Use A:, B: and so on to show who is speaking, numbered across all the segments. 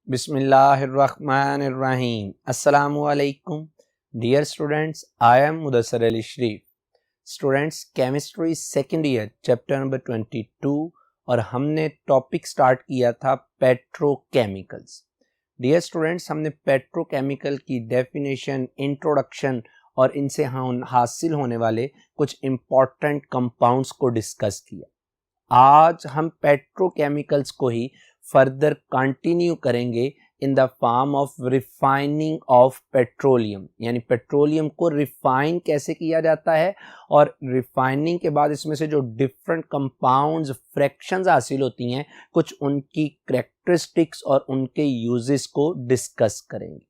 A: बिस्मिल्लाहिर्रहमानिर्रहीम। अस्सलामुअलैकुम dear students, I am Mudassar Ali Sharif. Students, chemistry second year chapter number 22 और हमने टॉपिक स्टार्ट किया था पेट्रोकेमिकल्स। डियर स्टूडेंट्स, हमने पेट्रोकेमिकल की डेफिनेशन, इंट्रोडक्शन और इनसे हासिल होने वाले कुछ इम्पॉर्टेंट कंपाउंड्स को डिस्कस किया। आज हम पेट्रोकेमिकल्स को ही फर्दर कंटिन्यू करेंगे in the form of refining of petroleum, यानी पेट्रोलियम को रिफाइन कैसे किया जाता है और रिफाइनिंग के बाद इसमें से जो डिफरेंट कंपाउंड्स, फ्रैक्शंस हासिल होती हैं, कुछ उनकी कैरेक्टरिस्टिक्स और उनके यूजेस को डिस्कस करेंगे।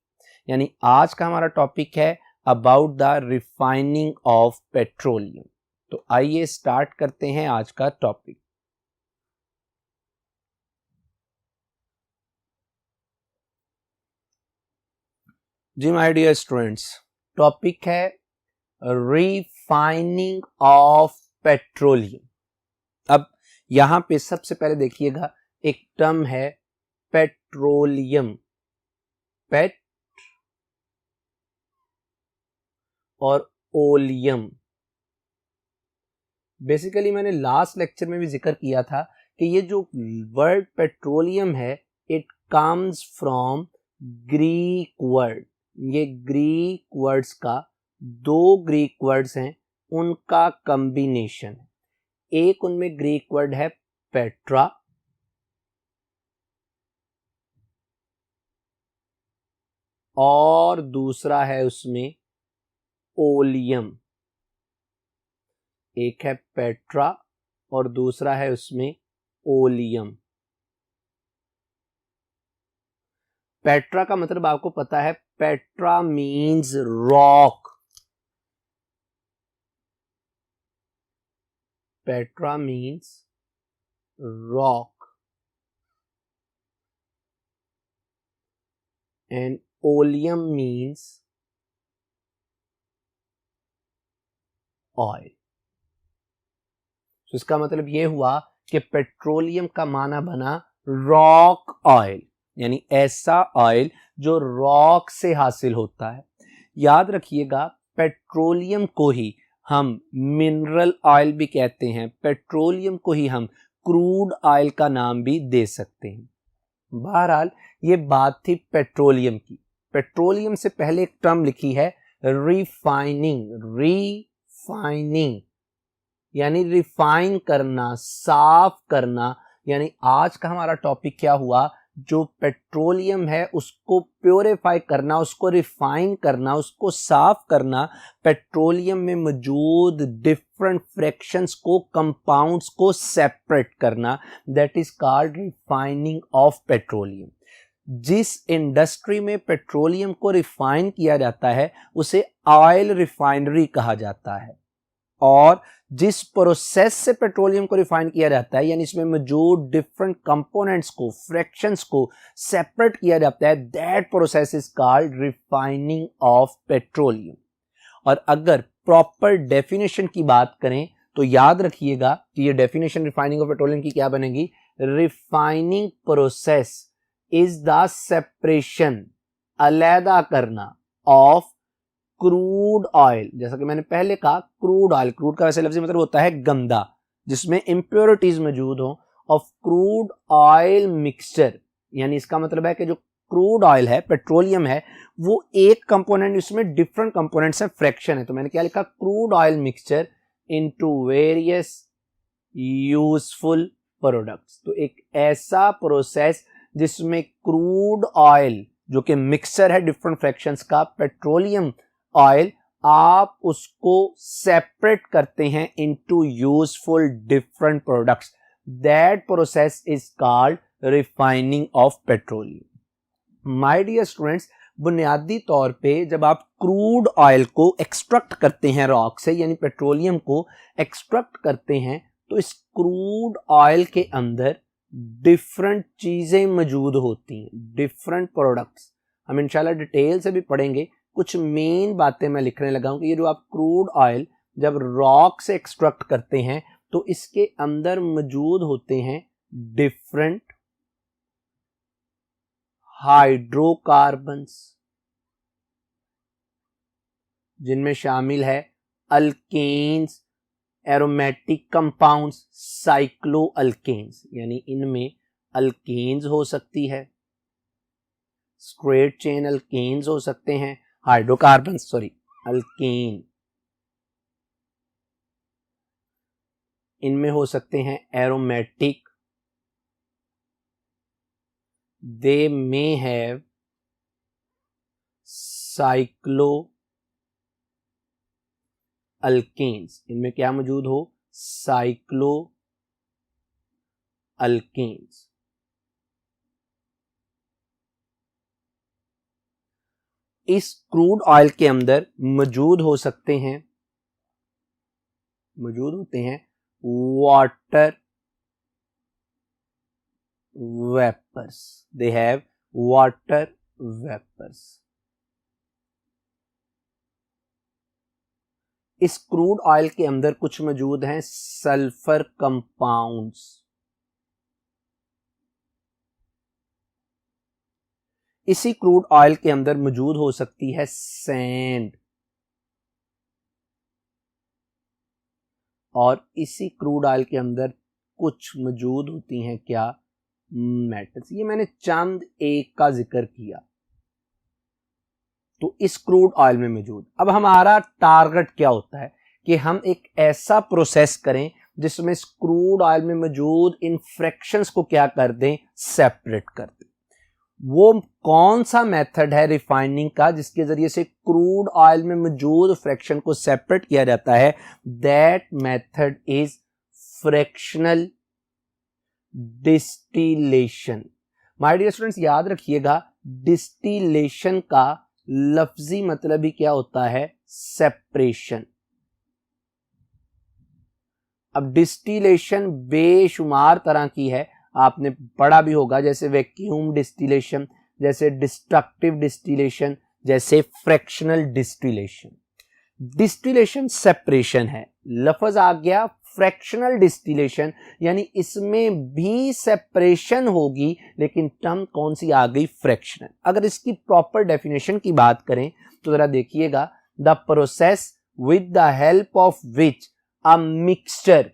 A: यानी आज का हमारा टॉपिक है about the refining of petroleum. तो आइए स्टार्ट करते हैं आज का टॉपिक। जी माय डियर स्टूडेंट्स, टॉपिक है रिफाइनिंग ऑफ पेट्रोलियम। अब यहां पे सबसे पहले देखिएगा, एक टर्म है पेट्रोलियम, पेट और ओलियम। बेसिकली मैंने लास्ट लेक्चर में भी जिक्र किया था कि ये जो वर्ड पेट्रोलियम है, it comes from Greek word. ये ग्रीक वर्ड्स का, दो ग्रीक वर्ड्स हैं, उनका कॉम्बिनेशन है। एक उनमें ग्रीक वर्ड है पेट्रा और दूसरा है उसमें ओलियम। एक है पेट्रा और दूसरा है उसमें ओलियम। पेट्रा का मतलब आपको पता है, Petra means rock. Petra means rock and oleum means oil. तो इसका मतलब यह हुआ कि पेट्रोलियम का माना बना रॉक ऑयल, यानी ऐसा ऑयल जो रॉक से हासिल होता है। याद रखिएगा, पेट्रोलियम को ही हम मिनरल ऑयल भी कहते हैं, पेट्रोलियम को ही हम क्रूड ऑयल का नाम भी दे सकते हैं। बहरहाल ये बात थी पेट्रोलियम की। पेट्रोलियम से पहले एक टर्म लिखी है रिफाइनिंग। रिफाइनिंग यानी रिफाइन करना, साफ करना। यानी आज का हमारा टॉपिक क्या हुआ, जो पेट्रोलियम है उसको प्योरीफाई करना, उसको रिफाइन करना, उसको साफ करना, पेट्रोलियम में मौजूद डिफरेंट फ्रैक्शंस को, कंपाउंड्स को सेपरेट करना, that is called refining of petroleum. जिस इंडस्ट्री में पेट्रोलियम को रिफाइन किया जाता है उसे ऑयल रिफाइनरी कहा जाता है, और जिस प्रोसेस से पेट्रोलियम को रिफाइन किया जाता है, यानी इसमें मौजूद डिफरेंट कंपोनेंट्स को, फ्रैक्शंस को सेपरेट किया जाता है, that process is called refining of petroleum. और अगर प्रॉपर डेफिनेशन की बात करें तो याद रखिएगा कि ये डेफिनेशन रिफाइनिंग ऑफ पेट्रोलियम की क्या बनेगी, refining process is the separation, अलैदा करना, ऑफ क्रूड ऑयल। जैसा कि मैंने पहले कहा, क्रूड ऑयल, क्रूड का वैसे लफ्ज़ी मतलब होता है गंदा, जिसमें इंप्योरिटीज मौजूद हो, ऑफ क्रूड ऑयल मिक्सचर। यानी इसका मतलब है कि जो क्रूड ऑयल है, पेट्रोलियम है, वो एक कंपोनेंट, इसमें डिफरेंट कंपोनेंट्स है, फ्रैक्शन है। तो मैंने क्या लिखा, crude oil mixture into various useful products. तो एक ऐसा प्रोसेस जिसमें क्रूड ऑयल जो कि मिक्सचर है डिफरेंट फ्रैक्शंस का, पेट्रोलियम ऑयल, आप उसको सेपरेट करते हैं into useful different products, that process is called refining of petroleum. My dear students, बुनियादी तौर पे जब आप क्रूड ऑयल को एक्सट्रैक्ट करते हैं रॉक से, यानी पेट्रोलियम को एक्सट्रैक्ट करते हैं, तो इस क्रूड ऑयल के अंदर डिफरेंट चीजें मौजूद होती हैं, डिफरेंट प्रोडक्ट्स। हम इंशाल्लाह डिटेल से भी पढ़ेंगे। कुछ मेन बातें मैं लिखने लगा हूं कि ये जो आप क्रूड ऑयल जब रॉक से एक्सट्रैक्ट करते हैं तो इसके अंदर मौजूद होते हैं डिफरेंट हाइड्रोकार्बन्स, जिनमें शामिल है alkanes, aromatic compounds, cyclo alkanes, यानी इनमें अल्केन्स हो सकती है, स्ट्रेट चेन अल्केन्स हो सकते हैं, हाइड्रोकार्बन्स सॉरी अल्केन, इनमें हो सकते हैं aromatic, they may have cyclo alkanes, इनमें क्या मौजूद हो, साइक्लो अल्केन्स। इस क्रूड ऑयल के अंदर मौजूद होते हैं water vapours, they have water vapours. इस क्रूड ऑयल के अंदर कुछ मौजूद हैं सल्फर कंपाउंड्स, इसी क्रूड ऑयल के अंदर मौजूद हो सकती है सैंड, और इसी क्रूड ऑयल के अंदर कुछ मौजूद होती हैं क्या, मेटल्स। ये मैंने चंद एक का जिक्र किया, तो इस क्रूड ऑयल में मौजूद। अब हमारा टारगेट क्या होता है कि हम एक ऐसा प्रोसेस करें जिसमें इस क्रूड ऑयल में मौजूद इन फ्रैक्शंस को क्या कर दें, सेपरेट कर दें। वो कौन सा मेथड है रिफाइनिंग का जिसके जरिए से क्रूड ऑयल में मौजूद फ्रैक्शन को सेपरेट किया जाता है, that method is fractional distillation. My dear students याद रखिएगा, डिस्टिलेशन का लफ्जी मतलब ही क्या होता है, सेपरेशन। अब डिस्टिलेशन बेशुमार तरह की है, आपने पढ़ा भी होगा, जैसे वैक्यूम डिस्टिलेशन, जैसे डिस्ट्रक्टिव डिस्टिलेशन, जैसे फ्रैक्शनल डिस्टिलेशन। डिस्टिलेशन सेपरेशन है, लफ्ज आ गया फ्रैक्शनल डिस्टिलेशन, यानी इसमें भी सेपरेशन होगी, लेकिन टर्म कौन सी आ गई, फ्रैक्शनल। अगर इसकी प्रॉपर डेफिनेशन की बात करें तो जरा देखिएगा, the process with the help of which a mixture,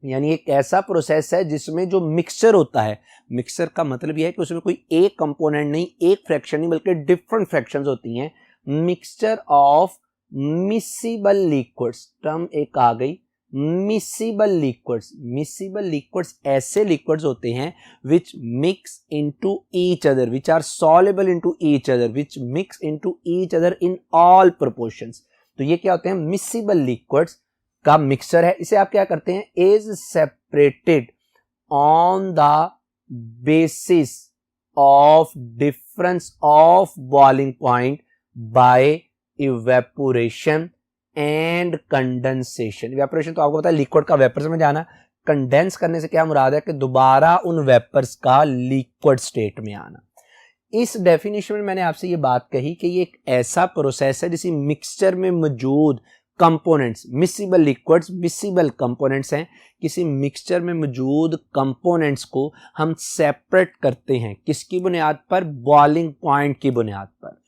A: यानी एक ऐसा प्रोसेस है जिसमें जो मिक्सचर होता है, मिक्सचर का मतलब यह है कि उसमें कोई एक कंपोनेंट नहीं, एक फ्रैक्शन नहीं, बल्कि डिफरेंट फ्रैक्शंस होती हैं। Mixture of miscible liquids, term एक आ गई, मिसिबल लिक्विड्स। मिसिबल लिक्विड्स ऐसे लिक्विड्स होते हैं which mix into each other, which are soluble into each other, which mix into each other in all proportions. तो ये क्या होते हैं, मिसिबल लिक्विड्स का मिक्सचर है। इसे आप क्या करते हैं, is separated on the basis of difference of boiling point by evaporation and condensation. Evaporation तो आपको पता है लिक्विड का वेपर्स में जाना, कंडेंस करने से क्या मुराद है कि दोबारा उन वेपर्स का लिक्विड स्टेट में आना। इस डेफिनेशन में मैंने आपसे ये बात कही कि ये एक ऐसा प्रोसेस है जिसे मिक्सचर में मौजूद components, miscible liquids miscible components हैं, किसी मिक्सचर में मौजूद कंपोनेंट्स को हम सेपरेट करते हैं, किसकी बुनियाद पर, बॉइलिंग पॉइंट की बुनियाद पर।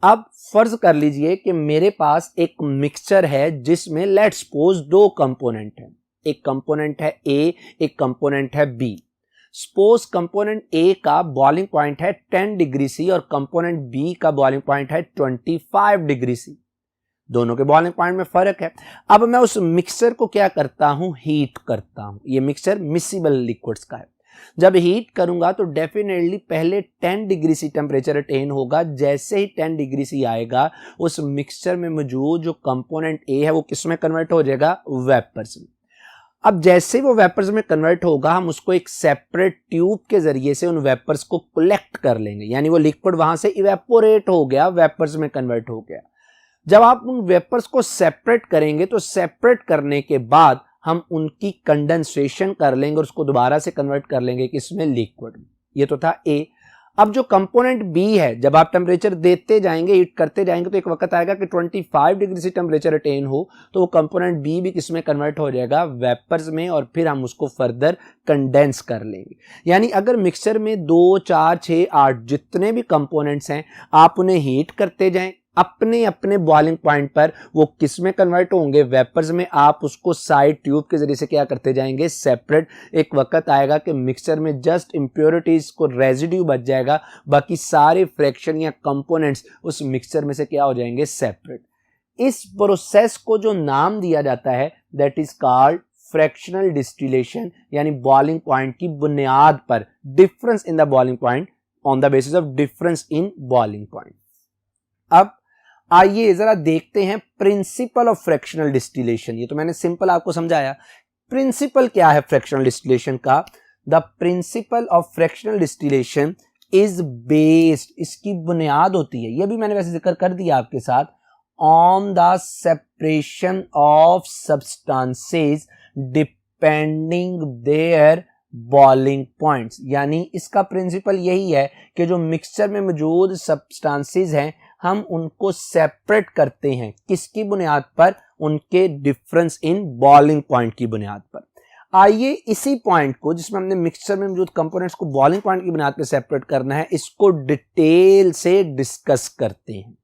A: अब फर्ज कर लीजिए कि मेरे पास एक मिक्सचर है जिसमें लेट्स सपोज दो कंपोनेंट हैं, एक कंपोनेंट है ए, एक कंपोनेंट है बी। सपोज कंपोनेंट ए का बॉइलिंग पॉइंट है 10 डिग्री सी और कंपोनेंट बी का बॉइलिंग पॉइंट है 25 डिग्री सी, दोनों के बॉइलिंग पॉइंट में फर्क है। अब मैं उस मिक्सचर को क्या करता हूं, हीट करता हूं। ये मिक्सचर मिसिबल लिक्विड्स का है। जब हीट करूंगा तो डेफिनेटली पहले 10 डिग्री सी टेम्परेचर अटेन होगा। जैसे ही 10 डिग्री सी आएगा, उस मिक्सचर में मौजूद जो कंपोनेंट ए है वो किस में कन्वर्ट हो जाएगा, वेपर्स में। अब जैसे वो वेपर्स में कन्वर्ट होगा, हम उसको एक सेपरेट ट्यूब के जरिए से उन वेपर्स को कलेक्ट कर लेंगे, यानी वो लिक्विड वहां से इवेपोरेट हो गया, वेपर्स में कन्वर्ट हो गया। जब आप उन वेपर्स को सेपरेट करेंगे तो सेपरेट करने के बाद हम उनकी कंडेंसेशन कर लेंगे और उसको दोबारा से कन्वर्ट कर लेंगे किसमें, लिक्विड में। ये तो था ए। अब जो कंपोनेंट बी है, जब आप टेम्परेचर देते जाएंगे, हीट करते जाएंगे, तो एक वक्त आएगा कि 25 डिग्री से टेम्परेचर अटेन हो तो वो कंपोनेंट बी भी किसमें कन्वर्ट हो जाएगा, वेपर्स में, और फिर हम उसको फर्दर कंडेंस कर लेंगे। यानी अगर मिक्सचर में 2, 4, 6, 8 जितने भी कंपोनेंट्स हैं, आप उन्हें हीट करते जाएं, अपने अपने बॉइलिंग पॉइंट पर वो किस में कन्वर्ट होंगे, वेपर्स में। आप उसको साइड ट्यूब के जरिए से क्या करते जाएंगे, सेपरेट। एक वक्त आएगा कि मिक्सचर में जस्ट इंप्योरिटीज को रेजिड्यू बच जाएगा, बाकी सारे फ्रैक्शन या कंपोनेंट्स उस मिक्सचर में से क्या हो जाएंगे, सेपरेट। इस प्रोसेस को जो नाम दिया जाता है that is called fractional distillation, यानी बॉइलिंग पॉइंट की बुनियाद पर, difference in the boiling point, on the basis of difference in boiling point. अब आइए जरा देखते हैं प्रिंसिपल ऑफ फ्रैक्शनल डिस्टिलेशन। ये तो मैंने सिंपल आपको समझाया, प्रिंसिपल क्या है फ्रैक्शनल डिस्टिलेशन का। The principle of fractional distillation is based, इसकी बुनियाद होती है, यह भी मैंने वैसे जिक्र कर दिया आपके साथ, on the separation of substances depending there boiling points. यानी इसका प्रिंसिपल यही है कि जो मिक्सचर में मौजूद सब्सटेंसेस हैं, हम उनको सेपरेट करते हैं, किसकी बुनियाद पर, उनके डिफरेंस इन बॉइलिंग पॉइंट की बुनियाद पर। आइए इसी पॉइंट को, जिसमें हमने मिक्सचर में मौजूद कंपोनेंट्स को बॉइलिंग पॉइंट की बुनियाद पर सेपरेट करना है, इसको डिटेल से डिस्कस करते हैं।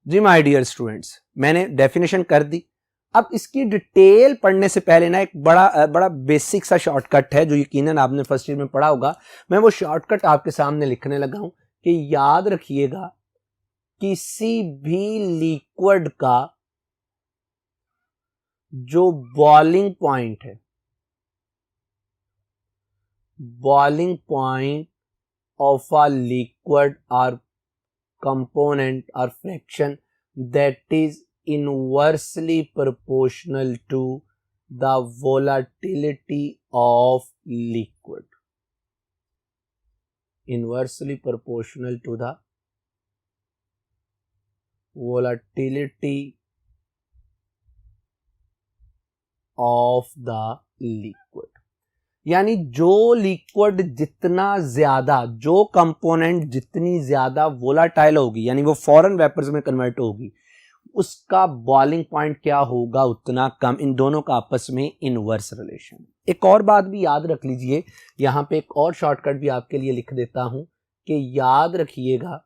A: जी माय डियर स्टूडेंट्स, मैंने डेफिनेशन कर दी। अब इसकी डिटेल पढ़ने से पहले ना एक बड़ा बेसिक सा शॉर्टकट है जो यकीनन आपने फर्स्ट ईयर में पढ़ा होगा। मैं वो शॉर्टकट आपके सामने लिखने लगा हूं कि याद रखिएगा, किसी भी लिक्विड का जो बॉइलिंग पॉइंट है, boiling point of a liquid और component or fraction that is inversely proportional to the volatility of liquid, inversely proportional to the volatility of the liquid। यानी जो लिक्विड जितना ज्यादा, जो कंपोनेंट जितनी ज्यादा वोलाटाइल होगी, यानी वो फॉरेन वेपर्स में कन्वर्ट होगी, उसका बॉइलिंग पॉइंट क्या होगा, उतना कम। इन दोनों का आपस में इनवर्स रिलेशन। एक और बात भी याद रख लीजिए, यहां पे एक और शॉर्टकट भी आपके लिए लिख देता हूं कि याद रखिएगा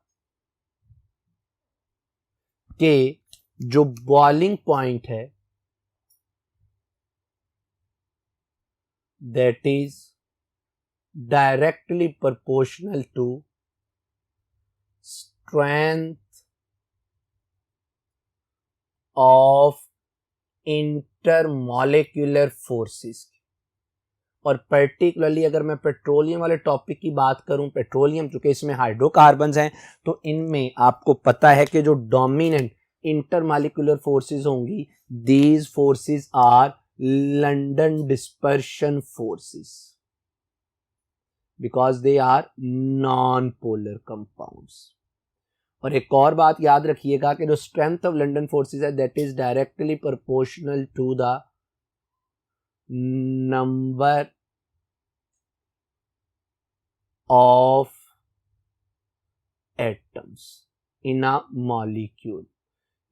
A: कि जो बॉइलिंग पॉइंट है that is directly proportional to strength of intermolecular forces। और पर्टिकुलरली अगर मैं पेट्रोलियम वाले टॉपिक की बात करूं, पेट्रोलियम चूंकि इसमें हाइड्रोकार्बन्स हैं, तो इनमें आपको पता है कि जो डोमिनेंट इंटरमॉलिक्यूलर फोर्सेस होंगी, these forces are London dispersion forces because they are non-polar compounds। और एक और बात याद रखिएगा कि जो strength of London forces है that is directly proportional to the number of atoms in a molecule।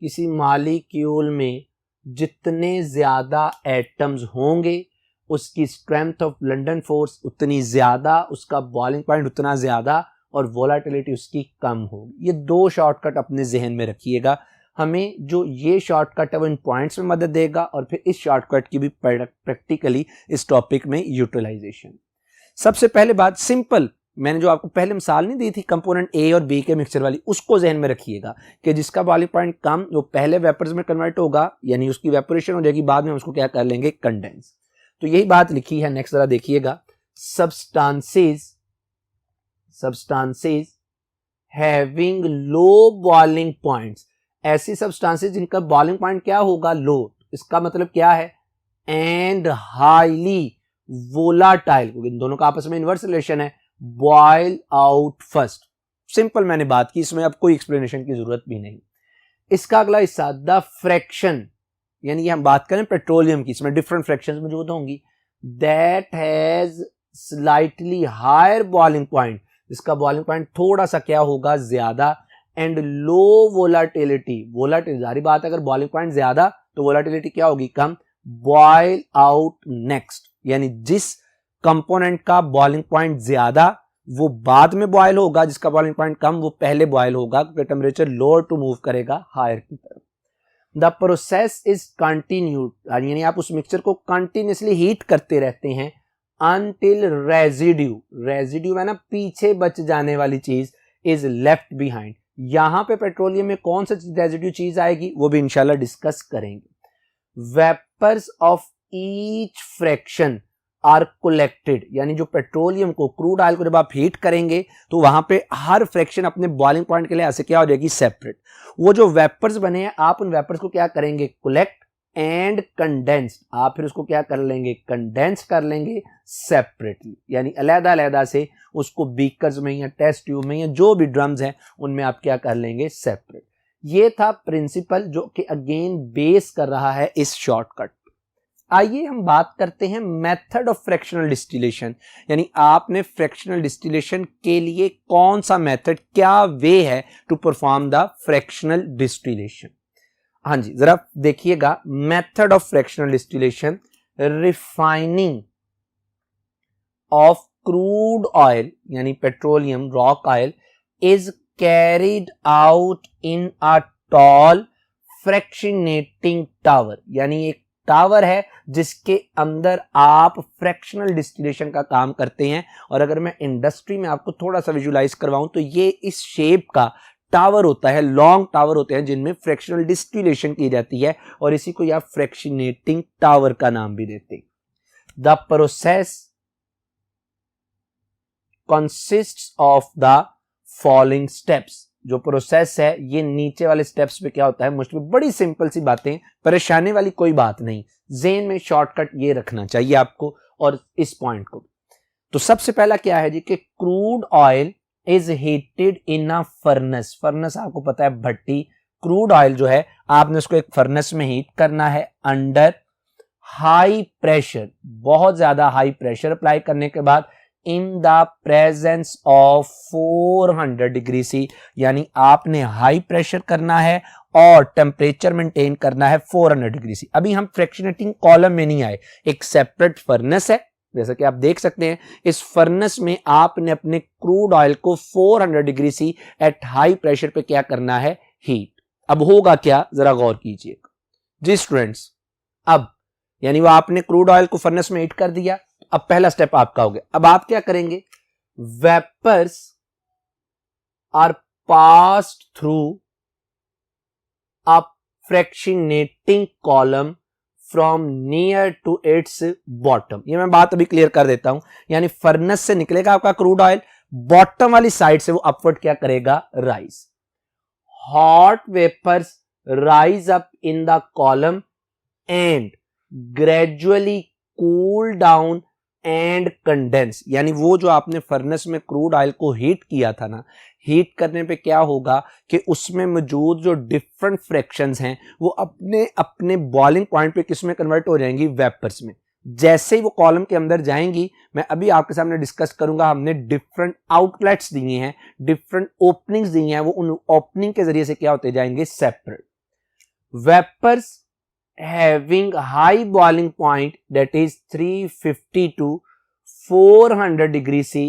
A: किसी मॉलिक्यूल में जितने ज्यादा एटम्स होंगे, उसकी स्ट्रेंथ ऑफ लंदन फोर्स उतनी ज्यादा, उसका बॉइलिंग पॉइंट उतना ज्यादा, और वोलाटिलिटी उसकी कम होगी। ये दो शॉर्टकट अपने जहन में रखिएगा। हमें जो ये शॉर्टकट है वो इन पॉइंट्स में मदद देगा, और फिर इस शॉर्टकट की भी प्रैक्टिकली इस टॉपिक में यूटिलाइजेशन। सबसे पहले बात सिंपल, मैंने जो आपको पहले मिसाल नहीं दी थी कंपोनेंट ए और बी के मिक्सचर वाली, उसको जहन में रखिएगा कि जिसका बॉइलिंग पॉइंट कम, वो पहले वेपर्स में कन्वर्ट होगा, यानी उसकी इवेपोरेशन हो जाएगी, बाद में उसको क्या कर लेंगे, कंडेंस। तो यही बात लिखी है। नेक्स्ट जरा देखिएगा, substances having low boiling points, ऐसी सब्सटेंसेस जिनका बॉइलिंग पॉइंट क्या होगा, लो। इसका मतलब क्या है, एंड हाईली वोलाटाइल, क्योंकि इन दोनों का आपस में इनवर्स रिलेशन है, बॉयल आउट फर्स्ट। सिंपल मैंने बात की, इसमें अब कोई एक्सप्लेनेशन की जरूरत भी नहीं। इसका अगला हिस्सा द फ्रैक्शन, यानी हम बात करें पेट्रोलियम की, इसमें डिफरेंट फ्रैक्शंस मौजूद होंगी। That has slightly higher boiling point, इसका बॉइलिंग पॉइंट थोड़ा सा क्या होगा, ज्यादा, एंड लो वोलाटिलिटी, वोलाटिलिटी जारी बात है अगर बॉइलिंग पॉइंट ज्यादा तो वोलाटिलिटी क्या होगी, कम, बॉयल आउट नेक्स्ट, यानी जिस कंपोनेंट का बॉइलिंग पॉइंट ज्यादा वो बाद में बॉयल होगा, जिसका बॉइलिंग पॉइंट कम वो पहले बॉयल होगा, क्योंकि टेम्परेचर लोअर टू मूव करेगा हायर की तरफ। द प्रोसेस इज कंटिन्यूड, यानी आप उस मिक्सचर को कंटिन्यूसली हीट करते रहते हैं अनटिल रेजिड्यू, रेजिड्यू है ना पीछे बच जाने वाली चीज, इज लेफ्ट बिहाइंड। यहां पे पेट्रोलियम में कौन सा रेजिड्यू चीज आएगी वो भी इंशाल्लाह डिस्कस करेंगे। Vapours of each fraction are collected, यानी जो पेट्रोलियम को, क्रूड ऑयल को जब आप हीट करेंगे तो वहां पे हर फ्रैक्शन अपने बॉइलिंग पॉइंट के लिए ऐसे क्या हो जाएगी, सेपरेट। वो जो वेपर्स बने हैं आप उन वेपर्स को क्या करेंगे, कलेक्ट एंड कंडेंस, आप फिर उसको क्या कर लेंगे, कंडेंस कर लेंगे सेपरेटली, यानी अलग अलग से उसको बीकर्स में या टेस्ट ट्यूब में या जो भी ड्रम्स हैं उनमें आप क्या कर लेंगे, सेपरेट। ये था प्रिंसिपल जो कि अगेन बेस कर रहा है इस शॉर्टकट। आइए हम बात करते हैं मेथड ऑफ फ्रैक्शनल डिस्टिलेशन, यानी आपने फ्रैक्शनल डिस्टिलेशन के लिए कौन सा मेथड, क्या वे है to perform the fractional distillation. हाँ जी जरा देखिएगा, method of fractional distillation, refining of crude oil यानी petroleum rock oil is carried out in a tall fractionating tower, यानी एक टावर है जिसके अंदर आप फ्रैक्शनल डिस्टिलेशन का काम करते हैं। और अगर मैं इंडस्ट्री में आपको थोड़ा सा विजुलाइज करवाऊं तो ये इस शेप का टावर होता है, लॉन्ग टावर होते हैं जिनमें फ्रैक्शनल डिस्टिलेशन की जाती है और इसी को आप फ्रैक्शनेटिंग टावर का नाम भी देते हैं। The process consists of the following steps, जो प्रोसेस है ये नीचे वाले स्टेप्स पे क्या होता है, मोस्टली बड़ी सिंपल सी बातें, परेशानी वाली कोई बात नहीं, ज़हन में शॉर्टकट ये रखना चाहिए आपको और इस पॉइंट को। तो सबसे पहला क्या है जी कि crude oil is heated in a furnace, furnace आपको पता है भट्टी, क्रूड ऑयल जो है आपने उसको एक फर्नेस में हीट करना है अंडर हाई प्रेशर, बहुत ज्यादा हाई प्रेशर अप्लाई करने के बाद in the presence of 400 degree C, यानी आपने हाई प्रेशर करना है और टेम्परेचर मेंटेन करना है 400 डिग्री सी। अभी हम फ्रैक्शनेटिंग कॉलम में नहीं आए, एक सेपरेट फर्नेस है, जैसा कि आप देख सकते हैं इस फर्नेस में आपने अपने क्रूड ऑयल को 400 degree C at high pressure पे क्या करना है, हीट। अब होगा क्या, जरा गौर कीजिएगा जी स्टूडेंट्स। अब यानी वो आपने क्रूड ऑयल को फर्नेस में हीट कर दिया, अब पहला स्टेप आपका हो गया। अब आप क्या करेंगे, vapours are passed through a fractionating column from near to its bottom. ये मैं बात अभी क्लियर कर देता हूं, यानी फर्नेस से निकलेगा आपका क्रूड ऑयल, बॉटम वाली साइड से वो अपवर्ड क्या करेगा, rise. Hot vapours rise up in the column and gradually cool down and condense, यानी वो जो आपने फर्नेस में क्रूड ऑयल को हीट किया था ना, हीट करने पे क्या होगा कि उसमें मौजूद जो डिफरेंट फ्रैक्शंस हैं वो अपने अपने बॉइलिंग पॉइंट पे किस में कन्वर्ट हो जाएंगी, वेपर्स में। जैसे ही वो कॉलम के अंदर जाएंगी, मैं अभी आपके सामने डिस्कस करूंगा, हमने डिफरेंट आउटलेट्स दिए हैं, डिफरेंट ओपनिंग्स दी हैं, वो उन ओपनिंग के जरिए से क्या होते जाएंगे, separate. Vapours having high boiling point that is 350 to 400 degree C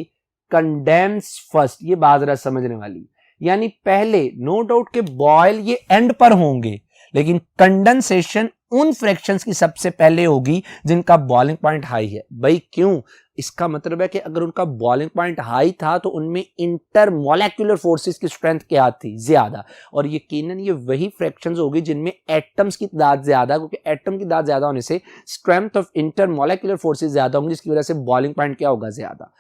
A: condense first, ये बात जरा समझने वाली, यानी पहले नो डाउट के बॉयल ये एंड पर होंगे, लेकिन कंडेंसेशन उन फ्रैक्शंस की सबसे पहले होगी जिनका बॉइलिंग पॉइंट हाई है। भाई क्यों, इसका मतलब है कि अगर उनका बॉइलिंग पॉइंट हाई था तो उनमें इंटरमोलेक्युलर फोर्सेस की स्ट्रेंथ क्या थी, ज्यादा, और यकीनन ये वही फ्रैक्शंस होगी जिनमें एटम्स की तादाद ज्यादा, क्योंकि एटम की तादाद ज्यादा होने से स्ट्रेंथ ऑफ इंटरमोलेक्युलर फोर्सेस ज्यादा होंगी, जिसकी वजह से बॉइलिंग पॉइंट क्या होगा, ज्यादा।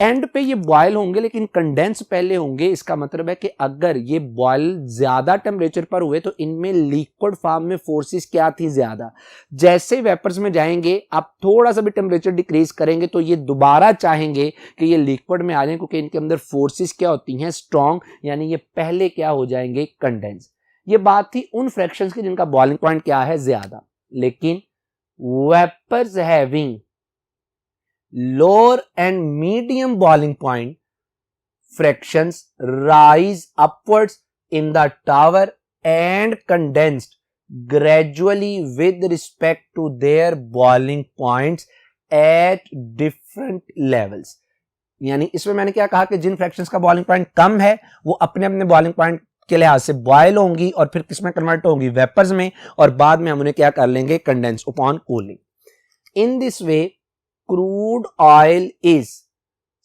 A: एंड पे ये बॉयल होंगे लेकिन कंडेंस पहले होंगे, इसका मतलब है कि अगर ये बॉयल ज्यादा टेम्परेचर पर हुए तो इनमें लिक्विड फॉर्म में फोर्सेस क्या थी, ज्यादा। जैसे वेपर्स में जाएंगे आप थोड़ा सा भी टेम्परेचर डिक्रीज करेंगे तो ये दोबारा चाहेंगे कि ये लिक्विड में आ जाए, क्योंकि इनके अंदर फोर्सेस क्या होती हैं, स्ट्रॉन्ग, यानी ये पहले क्या हो जाएंगे, कंडेंस। ये बात थी उन फ्रैक्शंस की जिनका बॉइलिंग पॉइंट क्या है, ज्यादा। लेकिन vapours having lower and medium boiling point fractions rise upwards in the tower and condensed gradually with respect to their boiling points at different levels. यानी इसमें मैंने क्या कहा कि जिन फ्रैक्शंस का बॉइलिंग पॉइंट कम है वो अपने अपने बॉइलिंग पॉइंट के लिहाज से बॉयल होंगी और फिर किसमें कन्वर्ट होंगी, वेपर्स में, और बाद में हम उन्हें क्या कर लेंगे, condense upon cooling. In this way crude oil is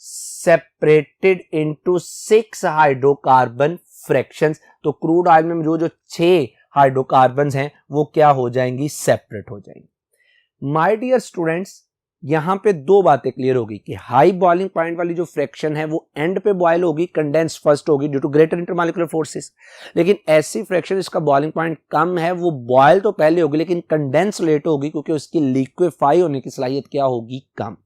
A: separated into 6 hydrocarbon fractions. तो क्रूड ऑयल में जो 6 हाइड्रोकार्बन्स हैं वो क्या हो जाएंगी, सेपरेट हो जाएंगी. माय डियर स्टूडेंट्स, यहां पे दो बातें क्लियर होगी कि हाई बॉइलिंग पॉइंट वाली जो फ्रैक्शन है वो एंड पे बॉयल होगी, कंडेंस फर्स्ट होगी due to greater intermolecular forces. लेकिन ऐसी फ्रैक्शन जिसका बॉइलिंग पॉइंट कम है वो बॉयल तो पहले होगी लेकिन कंडेंस लेट होगी क्योंकि उसकी लिक्विफाई होने की सलाहियत क्या होगी, कम.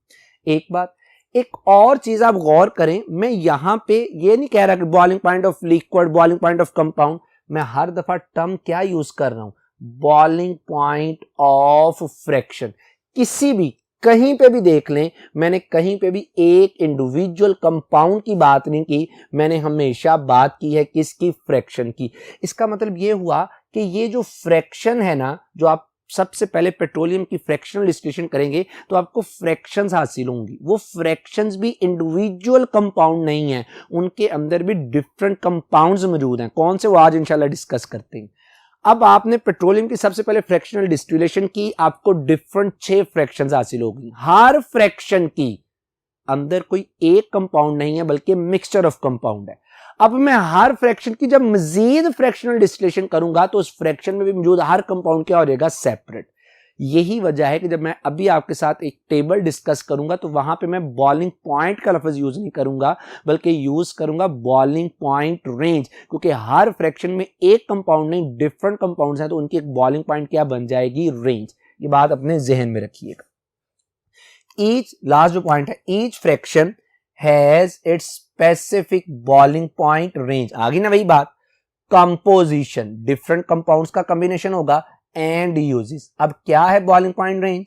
A: एक बात. एक और चीज आप गौर करें, मैं यहां पे ये नहीं कह रहा कि boiling point of liquid, boiling point of compound. मैं हर दफा टर्म क्या यूज कर रहा हूं, बॉइलिंग पॉइंट ऑफ फ्रैक्शन. किसी भी कहीं पे भी देख लें, मैंने कहीं पे भी एक इंडिविजुअल कंपाउंड की बात नहीं की, मैंने हमेशा बात की है किसकी, फ्रैक्शन की. इसका मतलब ये हुआ कि ये जो फ्रैक्शन है ना, जो आप सबसे पहले पेट्रोलियम की फ्रैक्शनल डिस्टिलेशन करेंगे तो आपको फ्रैक्शंस हासिल होंगी. वो फ्रैक्शंस भी इंडिविजुअल कंपाउंड नहीं है, उनके अंदर भी डिफरेंट कंपाउंड्स मौजूद हैं. कौन से वो आज इंशाल्लाह डिस्कस करते हैं. अब आपने पेट्रोलियम की सबसे पहले फ्रैक्शनल डिस्टिलेशन की, आपको डिफरेंट 6 फ्रैक्शंस हासिल होगी. हर फ्रैक्शन की अंदर कोई एक कंपाउंड नहीं है बल्कि मिक्सचर ऑफ कंपाउंड है. अब मैं हर फ्रैक्शन की जब मजीद फ्रैक्शनल डिस्टिलेशन करूंगा तो उस फ्रैक्शन में भी मौजूद हर कंपाउंड क्या हो जाएगा, सेपरेट. यही वजह है कि जब मैं अभी आपके साथ एक टेबल डिस्कस करूंगा तो वहां पे मैं बॉइलिंग पॉइंट का लफ्ज यूज नहीं करूंगा बल्कि यूज करूंगा बॉइलिंग पॉइंट रेंज, क्योंकि हर फ्रैक्शन में एक कंपाउंड नहीं डिफरेंट कंपाउंड्स हैं तो उनकी एक बॉइलिंग पॉइंट क्या बन जाएगी, रेंज. ये बात अपने जहन में रखिएगा. ईच, लास्ट जो पॉइंट है, each fraction has its specific boiling point range. आगे ना वही बात, कंपोजिशन डिफरेंट कंपाउंड्स का कॉम्बिनेशन होगा एंड यूजेस. अब क्या है बॉइलिंग पॉइंट रेंज,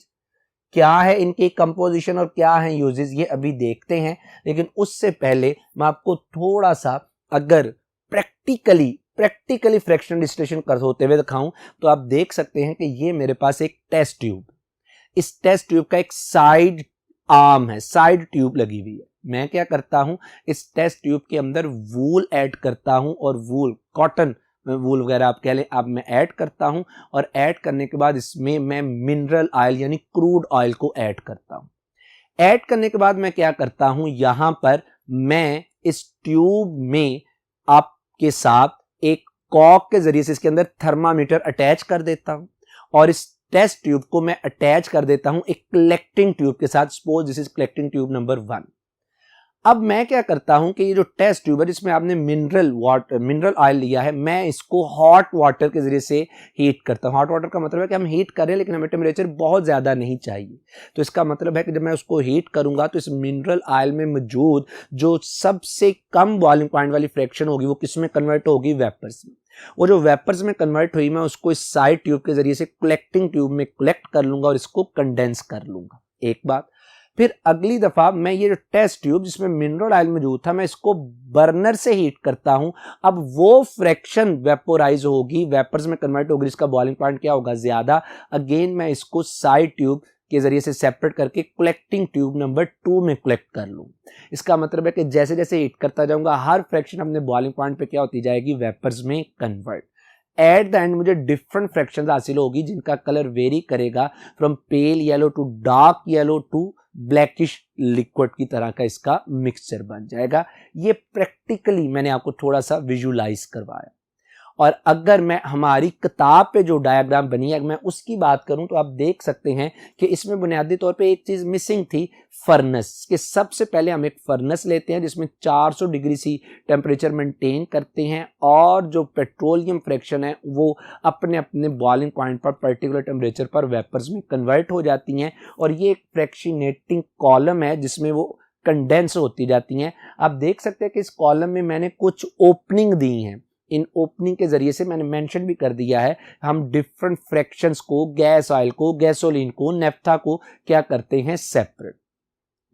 A: क्या है इनकी कंपोजिशन और क्या है यूजेस, ये अभी देखते हैं. लेकिन उससे पहले मैं आपको थोड़ा सा अगर प्रैक्टिकली फ्रैक्शनल डिस्टिलेशन कर होते हुए दिखाऊं तो आप देख सकते हैं कि ये मेरे पास एक टेस्ट ट्यूब, इस टेस्ट ट्यूब का एक साइड आर्म है, साइड ट्यूब लगी हुई है. मैं क्या करता हूं, इस टेस्ट ट्यूब के अंदर वूल ऐड करता हूं और वूल, कॉटन वूल वगैरह आप कह लें, अब मैं ऐड करता हूं और ऐड करने के बाद इसमें मैं मिनरल ऑयल यानी क्रूड ऑयल को ऐड करता हूं. ऐड करने के बाद मैं क्या करता हूं, यहां पर मैं इस ट्यूब में आपके साथ एक कॉक के जरिए से इसके अंदर थर्मामीटर अटैच कर देता हूं और इस टेस्ट ट्यूब को मैं अटैच कर देता हूं एक कलेक्टिंग ट्यूब के साथ. Suppose this is collecting tube number 1. अब मैं क्या करता हूं कि ये जो टेस्ट ट्यूब है जिसमें आपने मिनरल ऑयल लिया है, मैं इसको हॉट वाटर के जरिए से हीट करता हूं. हॉट वाटर का मतलब है कि हम हीट कर रहे हैं लेकिन हमें टेम्परेचर बहुत ज्यादा नहीं चाहिए. तो इसका मतलब है कि जब मैं उसको हीट करूंगा तो इस मिनरल ऑयल में मौजूद जो सबसे कम बॉइलिंग पॉइंट वाली फ्रैक्शन होगी वो किसमें कन्वर्ट होगी, वेपर्स में. वो जो वेपर्स में कन्वर्ट हुई मैं उसको इस साइड ट्यूब के जरिए से कलेक्टिंग ट्यूब में कलेक्ट कर लूंगा और इसको कंडेंस कर लूंगा. एक बात. फिर अगली दफा मैं ये जो टेस्ट ट्यूब जिसमें मिनरल ऑयल मौजूद था मैं इसको बर्नर से हीट करता हूं. अब वो फ्रैक्शन वेपोराइज होगी, वेपर्स में कन्वर्ट होगी, इसका बॉइलिंग पॉइंट क्या होगा, ज्यादा. अगेन मैं इसको साइड ट्यूब के जरिए से सेपरेट करके कलेक्टिंग ट्यूब नंबर 2 में कलेक्ट कर लूं. इसका मतलब है कि जैसे जैसे हीट करता जाऊंगा हर फ्रैक्शन अपने बॉइलिंग पॉइंट पे क्या होती जाएगी, वेपर्स में कन्वर्ट. एट द एंड मुझे डिफरेंट फ्रैक्शंस हासिल होगी जिनका कलर वेरी करेगा from pale yellow to dark yellow to blackish liquid की तरह का इसका मिक्सचर बन जाएगा. ये प्रैक्टिकली मैंने आपको थोड़ा सा विजुलाइज करवाया. और अगर मैं हमारी किताब पे जो डायग्राम बनी है मैं उसकी बात करूं तो आप देख सकते हैं कि इसमें बुनियादी तौर पे एक चीज मिसिंग थी, फर्नेस. कि सबसे पहले हम एक फर्नेस लेते हैं जिसमें 400 डिग्री सी टेम्परेचर मेंटेन करते हैं और जो पेट्रोलियम फ्रैक्शन है वो अपने अपने बॉइलिंग पॉइंट पर पर्टिकुलर टेम्परेचर पर वेपर्स में कन्वर्ट हो जाती हैं. और ये एक फ्रैक्शनेटिंग कॉलम है जिसमें वो कंडेंस होती जाती हैं. आप देख सकते हैं कि इस कॉलम में मैंने कुछ ओपनिंग दी हैं. इन ओपनिंग के जरिए से मैंने मेंशन भी कर दिया है हम डिफरेंट फ्रैक्शंस को, गैस ऑयल को, गैसोलीन को, नेफ्था को क्या करते हैं, सेपरेट.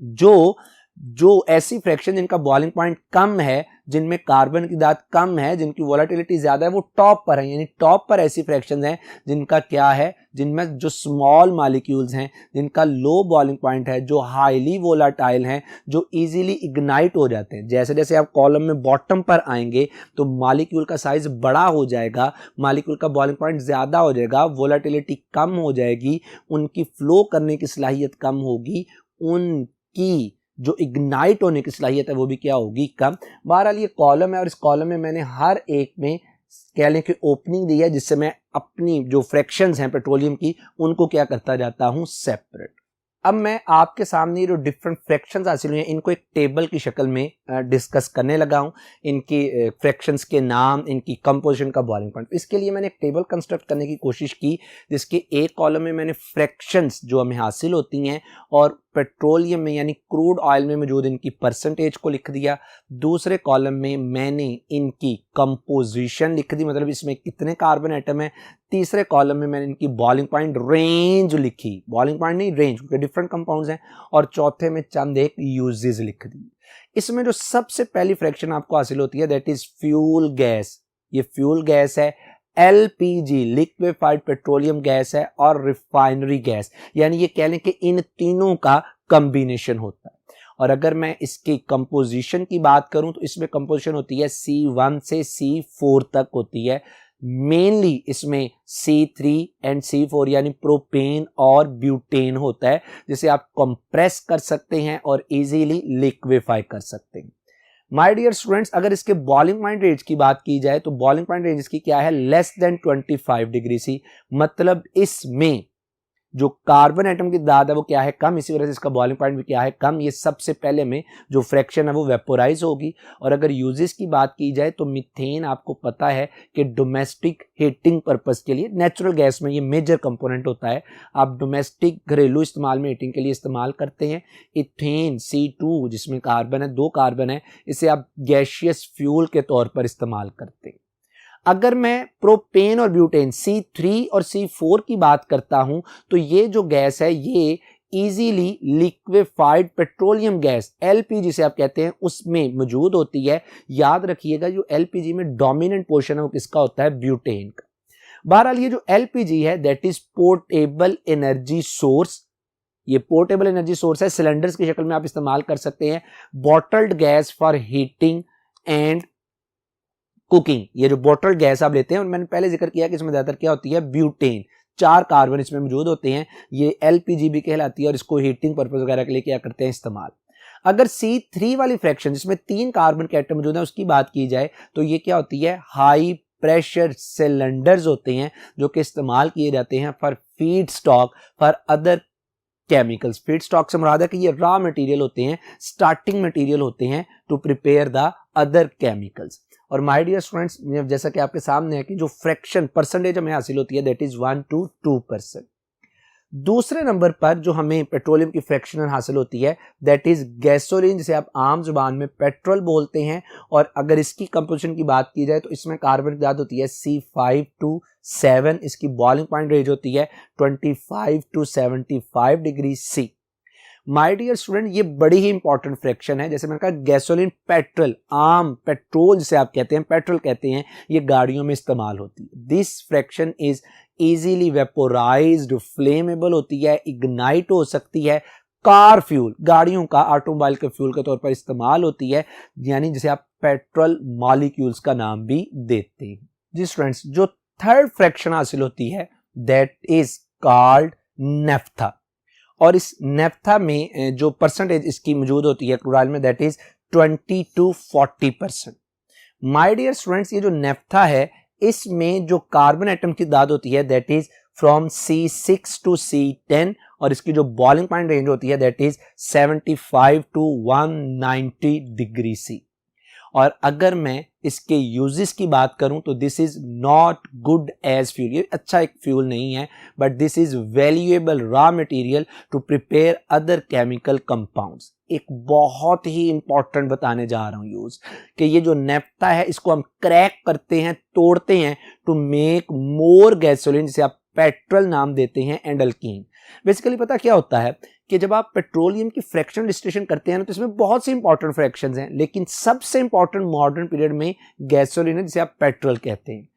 A: जो ऐसी फ्रैक्शन जिनका बॉइलिंग पॉइंट कम है, जिनमें कार्बन की दाद कम है, जिनकी वोलेटिलिटी ज्यादा है, वो टॉप पर है। यानी टॉप पर ऐसी फ्रैक्शन हैं जिनका क्या है, जिनमें जो स्मॉल मॉलिक्यूल्स हैं, जिनका लो बॉइलिंग पॉइंट है, जो हाईली वोलाटाइल हैं, जो इजीली इग्नाइट हो जाते हैं। जैसे जैसे आप कॉलम में बॉटम पर आएंगे तो मॉलिक्यूल का साइज बड़ा हो जाएगा, मॉलिक्यूल का बॉइलिंग पॉइंट ज्यादा हो जाएगा, वोलेटिलिटी कम हो जाएगी, उनकी फ्लो करने की सलाहियत कम होगी, उनकी जो इग्नाइट होने की सलाहियत है वो भी क्या होगी, कम। बहरहाल ये कॉलम है और इस कॉलम में मैंने हर एक में कह लें कि ओपनिंग दी है, जिससे मैं अपनी जो फ्रैक्शंस हैं पेट्रोलियम की उनको क्या करता जाता हूं, सेपरेट। अब मैं आपके सामने जो डिफरेंट फ्रैक्शंस हासिल हुए हैं इनको एक टेबल की शक्ल में डिस्कस करने लगा हूं। इनकी फ्रैक्शंस के नाम, इनकी कंपोजिशन का बॉइलिंग पॉइंट। इसके लिए मैंने एक टेबल कंस्ट्रक्ट करने की कोशिश की, जिसके एक कॉलम में मैंने फ्रैक्शंस जो हमें हासिल होती हैं और पेट्रोलियम में यानी क्रूड ऑयल में मौजूद इनकी परसेंटेज को लिख दिया। दूसरे कॉलम में मैंने इनकी कंपोजिशन लिख दी, मतलब इसमें कितने कार्बन एटम है। तीसरे कॉलम में मैंने इनकी बॉइलिंग पॉइंट रेंज लिखी, बॉइलिंग पॉइंट नहीं रेंज, क्योंकि डिफरेंट कंपाउंड्स हैं। और चौथे में चंद एक यूजेस लिख दी। इसमें जो सबसे पहली फ्रैक्शन आपको हासिल होती है दैट इज फ्यूल गैस। ये फ्यूल गैस है, एलपीजी लिक्विफाइड पेट्रोलियम गैस है, और रिफाइनरी गैस, यानी ये कह लें कि इन तीनों का कॉम्बिनेशन होता है। और अगर मैं इसकी कंपोजिशन की बात करूं तो इसमें कंपोजिशन होती है C1 से C4 तक होती है। मेनली इसमें C3 एंड C4 यानी प्रोपेन और ब्यूटेन होता है, जिसे आप कंप्रेस कर सकते हैं और इजीली लिक्विफाई कर सकते हैं। माय डियर स्टूडेंट्स, अगर इसके बॉइलिंग पॉइंट रेंज की बात की जाए तो बॉइलिंग पॉइंट रेंज इसकी क्या है, लेस देन 25 डिग्री सी। मतलब इसमें जो कार्बन एटम की दाद है वो क्या है, कम, इसी वजह से इसका बॉइलिंग पॉइंट भी क्या है, कम। ये सबसे पहले में जो फ्रैक्शन है वो वेपोराइज होगी। और अगर यूजेस की बात की जाए तो मीथेन आपको पता है कि डोमेस्टिक हीटिंग पर्पस के लिए, नेचुरल गैस में ये मेजर कंपोनेंट होता है, आप डोमेस्टिक घरेलू इस्तेमाल में हीटिंग के लिए इस्तेमाल करते हैं। इथेन C2 जिसमें कार्बन है, 2 कार्बन है, इसे आप गैशियस फ्यूल के तौर पर इस्तेमाल करते हैं। अगर मैं प्रोपेन और ब्यूटेन C3 और C4 की बात करता हूं तो ये जो गैस है ये easily liquefied petroleum gas LPG जिसे आप कहते हैं उसमें मौजूद होती है। याद रखिएगा जो LPG में डोमिनेंट पोर्शन है वो किसका होता है, ब्यूटेन का। बहरहाल ये जो LPG है that is portable energy source. ये पोर्टेबल एनर्जी सोर्स है, सिलेंडर्स की शक्ल में आप इस्तेमाल कर सकते हैं। Bottled gas for heating and cooking, ये जो बॉटल्ड गैस आप लेते हैं, और मैंने पहले जिक्र किया कि इसमें ज्यादातर क्या होती है, ब्यूटेन, 4 कार्बन इसमें मौजूद होते हैं। ये LPG भी कहलाती है और इसको हीटिंग पर्पस वगैरह के लिए क्या करते हैं, इस्तेमाल। अगर C3 वाली फ्रैक्शन जिसमें 3 कार्बन के एटम मौजूद है उसकी बात की जाए तो ये क्या होती है, हाई प्रेशर सिलेंडर्स होते हैं जो कि इस्तेमाल किए जाते हैं for feed stock for other chemicals. Feed stock से मुराद है कि ये रॉ मटेरियल होते हैं, स्टार्टिंग मटेरियल होते हैं to prepare the other chemicals. और माय डियर स्टूडेंट्स, जैसा कि आपके सामने है कि जो फ्रैक्शन परसेंटेज हमें हासिल होती है दैट इज 1 to 2%। दूसरे नंबर पर जो हमें पेट्रोलियम की फ्रैक्शन हासिल होती है दैट इज गैसोलीन, जिसे आप आम जुबान में पेट्रोल बोलते हैं। और अगर इसकी कंपोजिशन की बात की जाए तो इसमें कार्बन की दाद होती है C5 to 7। इसकी बॉइलिंग पॉइंट रेंज होती है 25 to 75 degree C। My dear student, ये बड़ी ही इंपॉर्टेंट फ्रैक्शन है। जैसे मैंने कहा गैसोलीन पेट्रोल, आम पेट्रोल जिसे आप कहते हैं, पेट्रोल कहते हैं, ये गाड़ियों में इस्तेमाल होती है। This fraction is easily vaporised, flammable होती है, इग्नाइट हो सकती है। कार फ्यूल, गाड़ियों का, ऑटोमोबाइल के फ्यूल के तौर पर इस्तेमाल होती है, यानी जिसे आप पेट्रोल मॉलिक्यूल्स का नाम भी देते हैं। जी स्टूडेंट्स, जो थर्ड फ्रैक्शन हासिल होती है दैट इज कॉल्ड नेफ्था। और इस नेफ्था में जो परसेंटेज इसकी मौजूद होती है क्रूड ऑयल में that is 20 to 40%। My dear students, ये जो नेफ्था है इसमें जो कार्बन एटम की दाद होती है that is from C6 to C10। और इसकी जो बॉइलिंग पॉइंट रेंज होती है that is 75 to 190 degree C। और अगर मैं इसके यूजेस की बात करूं तो this is not good as fuel, ये अच्छा एक फ्यूल नहीं है, but this is valuable raw material to prepare other chemical compounds. एक बहुत ही इंपॉर्टेंट बताने जा रहा हूं यूज, कि ये जो नेफ्था है इसको हम क्रैक करते हैं, तोड़ते हैं टू मेक मोर गैसोलीन, जिसे आप पेट्रोल नाम देते हैं, एंड अल्कीन। बेसिकली पता क्या होता है कि जब आप पेट्रोलियम की फ्रैक्शनल डिस्टिलेशन करते हैं ना, तो इसमें बहुत से इंपॉर्टेंट फ्रैक्शंस हैं, लेकिन सबसे इंपॉर्टेंट मॉडर्न पीरियड में गैसोलीन है, जिसे आप पेट्रोल कहते हैं।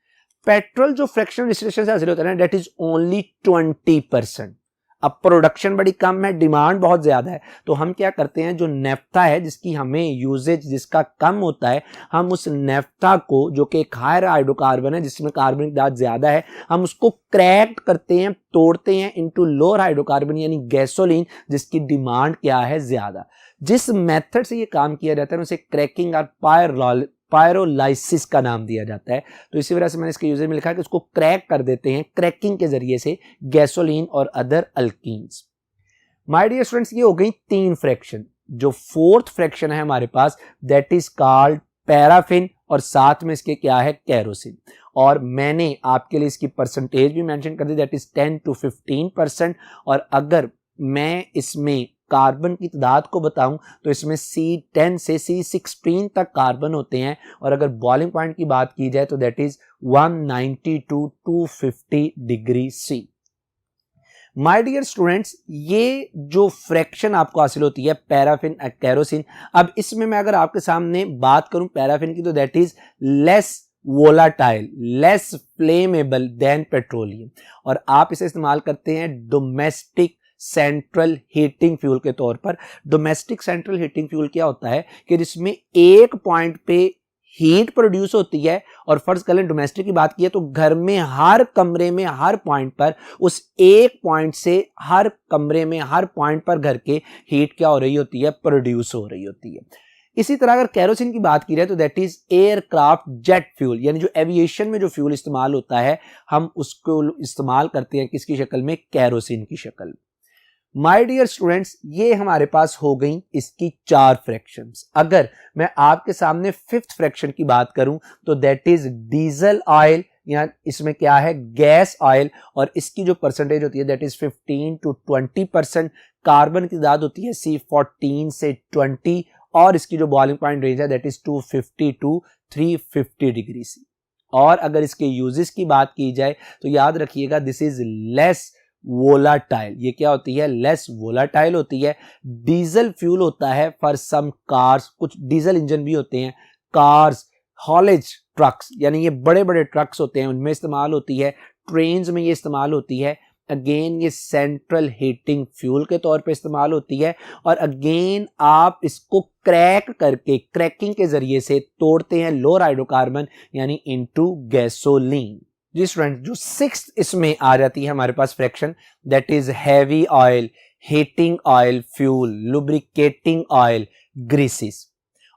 A: पेट्रोल जो फ्रैक्शनल डिस्टिलेशन से हासिल होता है ना, दैट इज ओनली 20%। अब प्रोडक्शन बड़ी कम है, डिमांड बहुत ज्यादा है, तो हम क्या करते हैं, जो नेफ्था है जिसकी हमें यूजेज जिसका कम होता है, हम उस नेफ्था को, जो कि एक हायर हाइड्रोकार्बन है जिसमें कार्बनिक दाद ज्यादा है, हम उसको क्रैक करते हैं, तोड़ते हैं इनटू लोअर हाइड्रोकार्बन यानी गैसोलीन, जिसकी डिमांड क्या है, ज्यादा। जिस मेथड से ये काम किया जाता है उसे क्रैकिंग और पायरोलाइसिस का नाम दिया जाता है। तो इसी वजह से मैंने इसके यूजर में लिखा है कि उसको क्रैक कर देते हैं क्रैकिंग के जरिए से गैसोलीन और other alkenes. My dear students, ये हो गई 3 फ्रैक्शन। जो 4th फ्रैक्शन है हमारे पास, दैट इज कॉल्ड पैराफिन, और साथ में इसके क्या है, कैरोसिन। और मैंने आपके लिए इसकी परसेंटेज भी मेंशन कर दी, दैट इज 10 to 15%। और अगर मैं इसमें कार्बन की तादाद को बताऊं तो इसमें C10 से C16 तक कार्बन होते हैं, और अगर बॉइलिंग पॉइंट की बात की जाए तो that is 190 to 250 degree C। My dear students, ये जो फ्रैक्शन आपको हासिल होती है पैराफिन कैरोसिन, अब इसमें मैं अगर आपके सामने बात करूं पैराफिन की, तो that is less volatile, less flammable than petroleum, और आप इसे इस्तेमाल करते हैं डोमेस्टिक सेंट्रल हीटिंग फ्यूल के तौर पर। डोमेस्टिक सेंट्रल हीटिंग फ्यूल क्या होता है कि जिसमें एक पॉइंट पे हीट प्रोड्यूस होती है, और फर्ज कर लें डोमेस्टिक की बात की है तो घर में हर कमरे में हर पॉइंट पर, उस एक पॉइंट से हर कमरे में हर पॉइंट पर घर के हीट क्या हो रही होती है, प्रोड्यूस हो रही होती है। इसी तरह अगर कैरोसिन की बात की जाए तो that is aircraft jet fuel, यानी जो एविएशन में जो फ्यूल इस्तेमाल होता है, हम उसको इस्तेमाल करते हैं किसकी शक्ल में, कैरोसिन की शक्ल। माय डियर स्टूडेंट्स, ये हमारे पास हो गई इसकी 4 फ्रैक्शंस। अगर मैं आपके सामने 5th फ्रैक्शन की बात करूं तो दैट इज डीजल ऑयल, या इसमें क्या है, गैस ऑयल, और इसकी जो परसेंटेज होती है दैट इज 15 to 20%। कार्बन की तादाद होती है C14 से 20, और इसकी जो बॉइलिंग पॉइंट रेंज है that is 250 to 350 degree C। और अगर इसके यूजेस की बात की जाए तो याद रखिएगा, दिस इज लेस वोलाटाइल। ये क्या होती है, लेस वोलाटाइल होती है। डीजल फ्यूल होता है फॉर सम कार्स, कुछ डीजल इंजन भी होते हैं, कार्स, हॉलेज ट्रक्स, यानी ये बड़े बड़े ट्रक्स होते हैं उनमें इस्तेमाल होती है, ट्रेन्स में ये इस्तेमाल होती है। अगेन ये सेंट्रल हीटिंग फ्यूल के तौर पे इस्तेमाल होती है, और अगेन आप इसको क्रैक करके, क्रैकिंग के जरिए से तोड़ते हैं लोअर हाइड्रोकार्बन यानी इनटू गैसोलीन। जी स्टूडेंट, जो 6th इसमें आ जाती है हमारे पास fraction, that is heavy oil, heating oil, fuel, lubricating oil, greases.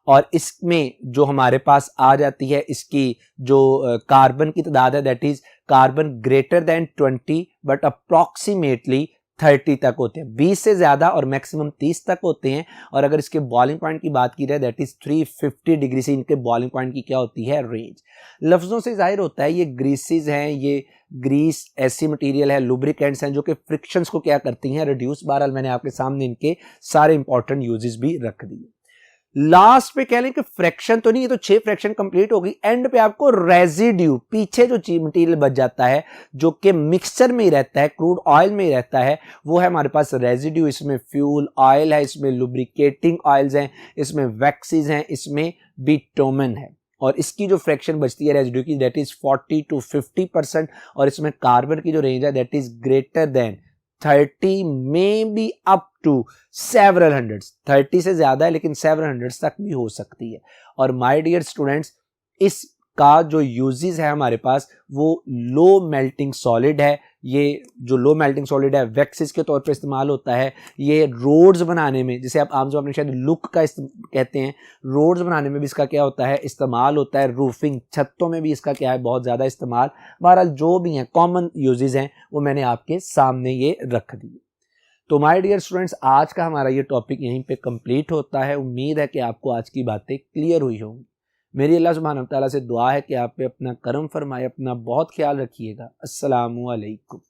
A: और इसमें जो हमारे पास आ जाती है इसकी जो कार्बन की तादाद है that is carbon greater than 20 but approximately 30 तक होते हैं, 20 से ज्यादा और मैक्सिमम 30 तक होते हैं। और अगर इसके बॉइलिंग पॉइंट की बात की जाए दैट इज 350 डिग्री से इनके बॉइलिंग पॉइंट की क्या होती है, रेंज। लफ्जों से जाहिर होता है ये ग्रीसेस हैं, ये ग्रीस ऐसी मटेरियल है, लुब्रिकेंट्स हैं जो कि फ्रिक्शंस को क्या करती हैं, रिड्यूस। बहरहाल मैंने आपके सामने इनके सारे इंपॉर्टेंट यूजेस भी रख दिए। लास्ट पे कह लें कि फ्रैक्शन तो नहीं, ये तो 6 फ्रैक्शन कंप्लीट हो गई। एंड पे आपको रेजिड्यू, पीछे जो मटेरियल बच जाता है जो कि मिक्सचर में ही रहता है, क्रूड ऑयल में ही रहता है, वो है हमारे पास रेजिड्यू। इसमें फ्यूल ऑयल है, इसमें लुब्रिकेटिंग ऑयल्स हैं, इसमें वैक्सीज हैं, इसमें बिटुमेन है। और इसकी जो फ्रैक्शन बचती है रेजिड्यू की दैट इज 40 to 50%। और इसमें कार्बन की जो रेंज है that is greater than 30, may be up to several hundreds. 30 से ज्यादा है लेकिन 700 तक भी हो सकती है। और माय डियर स्टूडेंट्स, इसका जो यूजेस है हमारे पास वो लो मेल्टिंग सॉलिड है। ये जो लो मेल्टिंग सॉलिड है वैक्सीज के तौर पे इस्तेमाल होता है। ये रोड्स बनाने में, जिसे आप आम तौर पर शायद लुक का कहते हैं, रोड्स बनाने में भी इसका क्या होता है, इस्तेमाल होता है। रूफिंग, छतों में भी इसका क्या है, बहुत ज़्यादा इस्तेमाल। बहरहाल जो भी हैं कॉमन यूजेस हैं वो मैंने आपके सामने ये रख दिए। तो माय डियर स्टूडेंट्स, आज का हमारा ये टॉपिक यहीं पे कंप्लीट होता है। उम्मीद है कि आपको आज की बातें क्लियर हुई होंगी। मेरी अल्लाह सुब्हानहू व तआला से दुआ है कि आप पे अपना करम फरमाए। अपना बहुत ख्याल रखिएगा। अस्सलामु अलैकुम।